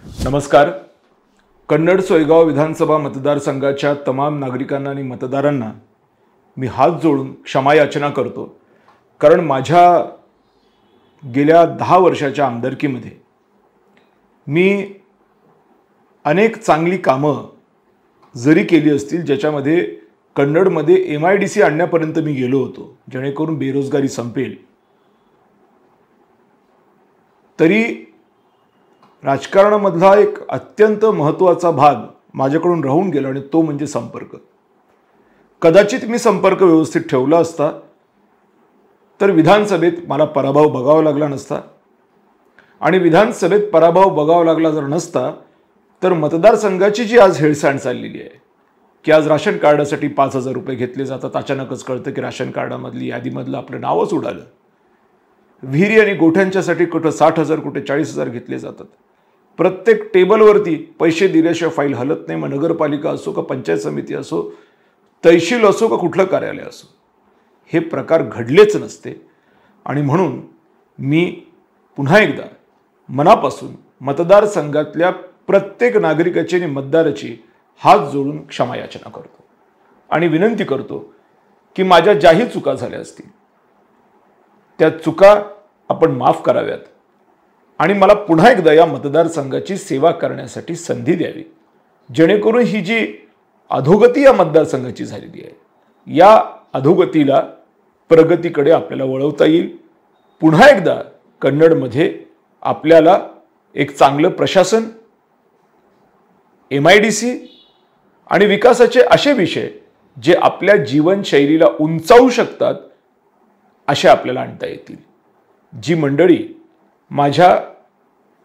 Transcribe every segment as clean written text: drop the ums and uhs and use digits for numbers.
नमस्कार. कन्नड सोयगाव विधानसभा मतदारसंघाच्या तमाम नागरिकांना आणि मतदारांना मी हात जोडून क्षमा याचना करतो. कारण माझ्या गेल्या 10 वर्षाच्या आमदारकीमध्ये मी अनेक चांगली कामं जरी केली असतील ज्याच्यामध्ये कन्नडमध्ये MIDC आणण्यापर्यंत मी गेलो होतो, जेणेकरून बेरोजगारी संपेल, तरी राजकारणामधला एक अत्यंत महत्त्वाचा भाग माझ्याकडून राहून गेला आणि तो म्हणजे संपर्क. कदाचित मी संपर्क व्यवस्थित ठेवला असता तर विधानसभेत मला पराभव बघावा लागला नसता, आणि विधानसभेत पराभव बघावा लागला जर नसता तर मतदारसंघाची जी आज हेळसांड चाललेली आहे की आज राशन कार्डासाठी 5,000 रुपये घेतले जातात, अचानकच कळतं की राशन कार्डामधली यादीमधलं आपलं नावच उडालं. विहिरी आणि गोठ्यांच्यासाठी कुठं 60,000 कुठे 40,000 घेतले जातात. प्रत्येक टेबलवरती पैसे दिल्याशिवाय फाईल हलत नाही. मग नगरपालिका असो का पंचायत समिती असो, तहसील असो का कुठलं कार्यालय असो, हे प्रकार घडलेच नसते. आणि म्हणून मी पुन्हा एकदा मनापासून मतदारसंघातल्या प्रत्येक नागरिकाची आणि मतदाराची हात जोडून क्षमा याचना करतो आणि विनंती करतो की माझ्या ज्याही चुका झाल्या असतील त्या चुका आपण माफ कराव्यात आणि मला पुन्हा एकदा या मतदारसंघाची सेवा करण्यासाठी संधी द्यावी, जेणेकरून ही जी अधोगती या मतदारसंघाची झालेली आहे या अधोगतीला प्रगतीकडे आपल्याला वळवता येईल. पुन्हा एकदा कन्नडमध्ये आपल्याला एक चांगलं प्रशासन, MIDC आणि विकासाचे असे विषय जे आपल्या जीवनशैलीला उंचावू शकतात असे आपल्याला आणता येतील. जी मंडळी माझ्या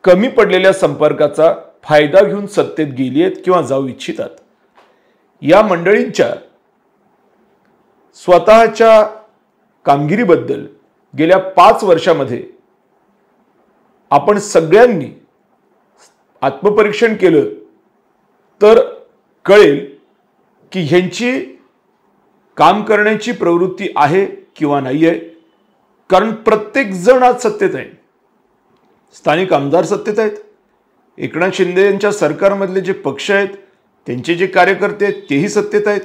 कमी पडलेल्या संपर्काचा फायदा घेऊन सत्तेत गेली आहेत किंवा जाऊ इच्छितात, या मंडळींच्या स्वतःच्या कामगिरीबद्दल गेल्या 5 वर्षामध्ये आपण सगळ्यांनी आत्मपरीक्षण केलं तर कळेल की ह्यांची काम करण्याची प्रवृत्ती आहे किंवा नाही आहे. कारण प्रत्येक जण आज सत्तेत आहे. स्थानिक आमदार सत्तेत आहेत, एकनाथ शिंदे यांच्या सरकारमधले जे पक्ष आहेत त्यांचे जे कार्यकर्ते आहेत तेही सत्तेत आहेत.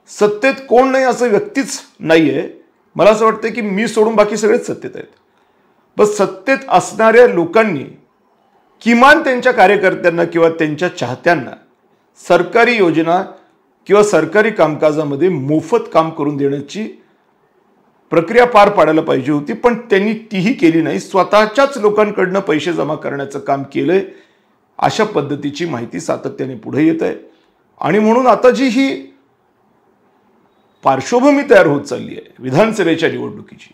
सत्तेत कोण नाही असं व्यक्तीच नाही आहे. मला असं वाटतं की मी सोडून बाकी सगळेच सत्तेत आहेत. बस सत्तेत असणाऱ्या लोकांनी किमान त्यांच्या कार्यकर्त्यांना किंवा त्यांच्या चाहत्यांना सरकारी योजना किंवा सरकारी कामकाजामध्ये मोफत काम करून देण्याची प्रक्रिया पार पाडायला पाहिजे होती, पण त्यांनी तीही केली नाही. स्वतःच्याच लोकांकडनं पैसे जमा करण्याचं काम केलंय. अशा पद्धतीची माहिती सातत्याने पुढे येत आहे. आणि म्हणून आता जी ही पार्श्वभूमी तयार होत चालली आहे विधानसभेच्या निवडणुकीची,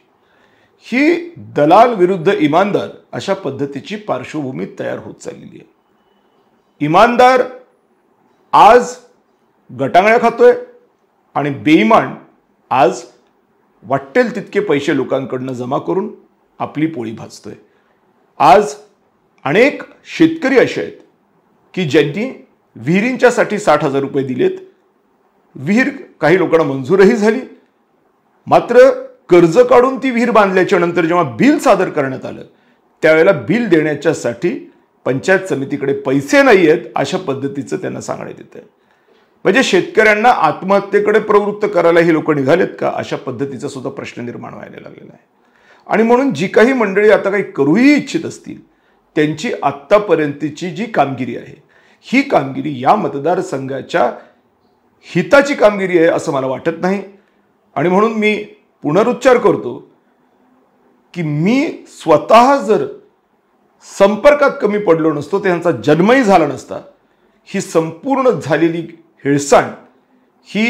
ही दलाल विरुद्ध इमानदार अशा पद्धतीची पार्श्वभूमी तयार होत चाललेली आहे. इमानदार आज गटांगळ्या खातोय आणि बेईमान आज वाटेल तितके पैसे लोकांकडनं जमा करून आपली पोळी भाजतोय. आज अनेक शेतकरी असे आहेत की ज्यांनी विहिरींच्यासाठी 60,000 रुपये दिलेत. विहीर काही लोकांना मंजूरही झाली, मात्र कर्ज काढून ती विहीर बांधल्याच्या नंतर जेव्हा बिल सादर करण्यात आलं त्यावेळेला बिल देण्याच्यासाठी पंचायत समितीकडे पैसे नाही आहेत अशा पद्धतीचं त्यांना सांगण्यात येत आहे. म्हणजे शेतकऱ्यांना आत्महत्येकडे प्रवृत्त करायला ही लोक निघालेत का, अशा पद्धतीचा सुद्धा प्रश्न निर्माण व्हायला लागलेला आहे. आणि म्हणून जी काही मंडळी आता काही करूही इच्छित असतील त्यांची आत्तापर्यंतची जी कामगिरी आहे ही कामगिरी या मतदारसंघाच्या हिताची कामगिरी आहे असं मला वाटत नाही. आणि म्हणून मी पुनरुच्चार करतो की मी स्वतः जर संपर्कात कमी पडलो नसतो, त्यांचा जन्मही झाला नसता, ही संपूर्ण झालेली हेळसांड ही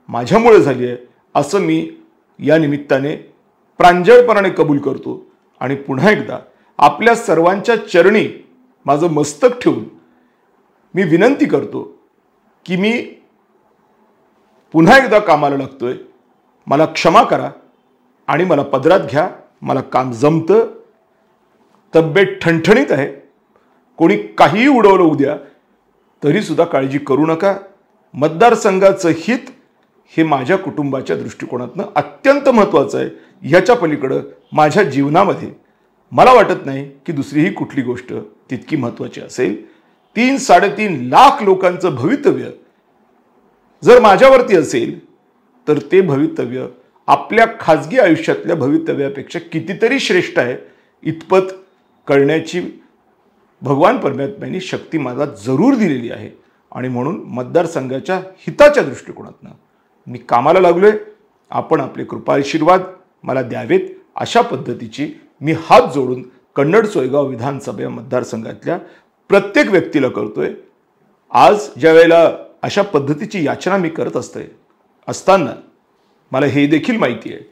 माझ्यामुळे झाली आहे असं मी या निमित्ताने प्रांजळपणाने कबूल करतो. आणि पुन्हा एकदा आपल्या सर्वांच्या चरणी माझं मस्तक ठेवून मी विनंती करतो की मी पुन्हा एकदा कामाला लागतोय, मला क्षमा करा आणि मला पदरात घ्या. मला काम जमतं, तब्येत ठणठणीत आहे. कोणी काहीही उडवलं उद्या तरी सुद्धा काळजी करू नका. मतदारसंघाचं हित हे माझ्या कुटुंबाच्या दृष्टिकोनातून अत्यंत महत्त्वाचं आहे. ह्याच्या पलीकडे माझ्या जीवनामध्ये मला वाटत नाही की दुसरीही कुठली गोष्ट तितकी महत्त्वाची असेल. 3-3.5 लाख लोकांचं भवितव्य जर माझ्यावरती असेल तर ते भवितव्य आपल्या खाजगी आयुष्यातल्या भवितव्यापेक्षा कितीतरी श्रेष्ठ आहे इतपत कळण्याची भगवान परमात्म्याने शक्ती मला जरूर दिलेली आहे. आणि म्हणून मतदारसंघाच्या हिताच्या दृष्टिकोनातून मी कामाला लागलोय. आपण आपले कृपा आशीर्वाद मला द्यावेत अशा पद्धतीची मी हात जोडून कन्नड सोयगाव विधानसभा मतदारसंघातल्या प्रत्येक व्यक्तीला करतोय. आज ज्या वेळेला अशा पद्धतीची याचना मी करत असताना मला हे देखील माहिती आहे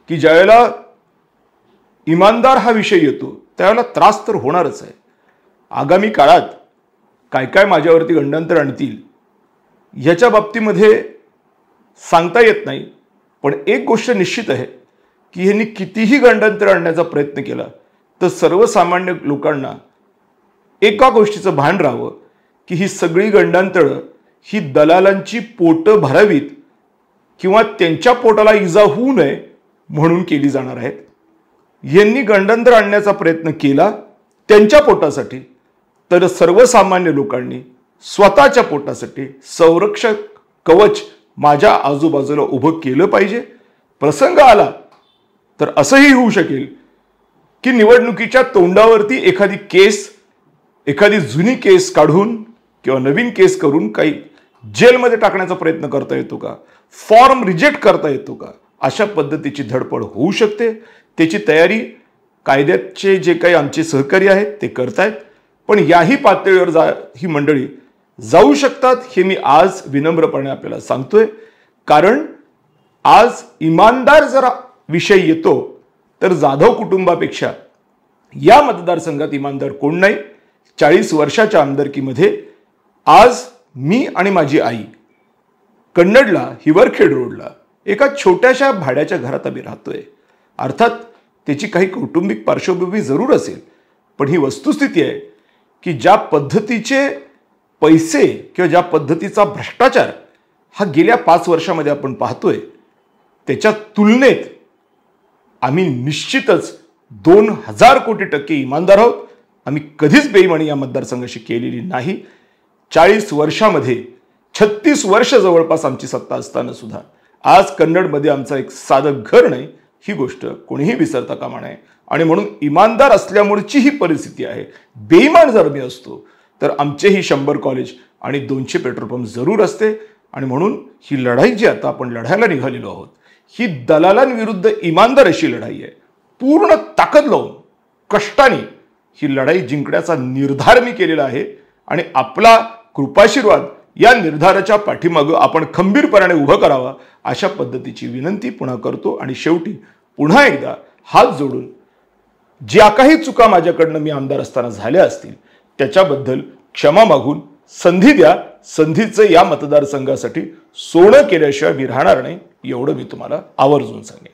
की ज्यावेळेला इमानदार हा विषय येतो त्यावेळेला त्रास तर होणारच आहे. आगामी काळात काय काय माझ्यावरती गंडांतर आणतील ह्याच्या बाबतीमध्ये सांगता येत नाही. पण एक गोष्ट निश्चित आहे की ह्यांनी कितीही गंडांतर आणण्याचा प्रयत्न केला तर सर्वसामान्य लोकांना एका गोष्टीचं भान राहावं की ही सगळी गंडांतरं ही दलालांची पोटं भरावीत किंवा त्यांच्या पोटाला इजा होऊ नये म्हणून केली जाणार आहेत. यांनी गंडांतर आणण्याचा प्रयत्न केला त्यांच्या पोटासाठी, तर सर्वसामान्य लोकांनी स्वतःच्या पोटासाठी संरक्षक कवच माझ्या आजूबाजूला उभं केलं पाहिजे. प्रसंग आला तर असंही होऊ शकेल की निवडणुकीच्या तोंडावरती एखादी जुनी केस काढून किंवा नवीन केस करून काही जेलमध्ये टाकण्याचा प्रयत्न करता येतो का, फॉर्म रिजेक्ट करता येतो का, अशा पद्धतीची धडपड होऊ शकते. त्याची तयारी कायद्याचे जे काही आमचे सहकारी आहेत ते करतायत. पण याही पातळीवर ही मंडळी जाऊ शकतात हे मी आज विनम्रपणे आपल्याला सांगतोय. कारण आज इमानदार जर विषय येतो तर जाधव कुटुंबापेक्षा या मतदारसंघात इमानदार कोण नाही. 40 वर्षाच्या आमदारकीमध्ये आज मी आणि माझी आई कन्नडला हिवरखेड रोडला एका छोट्याशा भाड्याच्या घरात आम्ही राहतोय. अर्थात त्याची काही कौटुंबिक पार्श्वभूमी जरूर असेल, पण ही वस्तुस्थिती आहे की ज्या पद्धतीचे पैसे किंवा ज्या पद्धतीचा भ्रष्टाचार हा गेल्या 5 वर्षामध्ये आपण पाहतोय त्याच्या तुलनेत आम्ही निश्चितच 2000 कोटी टक्के इमानदार आहोत. आम्ही कधीच बेईमानी या मतदारसंघाशी केलेली नाही. 40 वर्षामध्ये 36 वर्ष जवळपास आमची सत्ता असताना सुद्धा आज कन्नडमध्ये आमचा एक साधं घर नाही ही गोष्ट कोणीही विसरता कामा नये. आणि म्हणून इमानदार असल्यामुळेची ही परिस्थिती आहे. बेईमान जर मी असतो तर आमचेही 100 कॉलेज आणि 200 पेट्रोल पंप जरूर असते. आणि म्हणून ही लढाई जी आता आपण लढायला निघालेलो आहोत ही दलालांविरुद्ध इमानदार अशी लढाई आहे. पूर्ण ताकद लावून कष्टाने ही लढाई जिंकण्याचा निर्धार मी केलेला आहे. आणि आपला कृपाशीर्वाद या निर्धाराच्या पाठीमागं आपण खंबीरपणाने उभं करावा अशा पद्धतीची विनंती पुन्हा करतो. आणि शेवटी पुन्हा एकदा हात जोडून ज्या काही चुका माझ्याकडनं मी आमदार असताना झाल्या असतील त्याच्याबद्दल क्षमा मागून संधी द्या. संधीचं या मतदारसंघासाठी सोनं केल्याशिवाय मी राहणार नाही एवढं मी तुम्हाला आवर्जून सांगेन.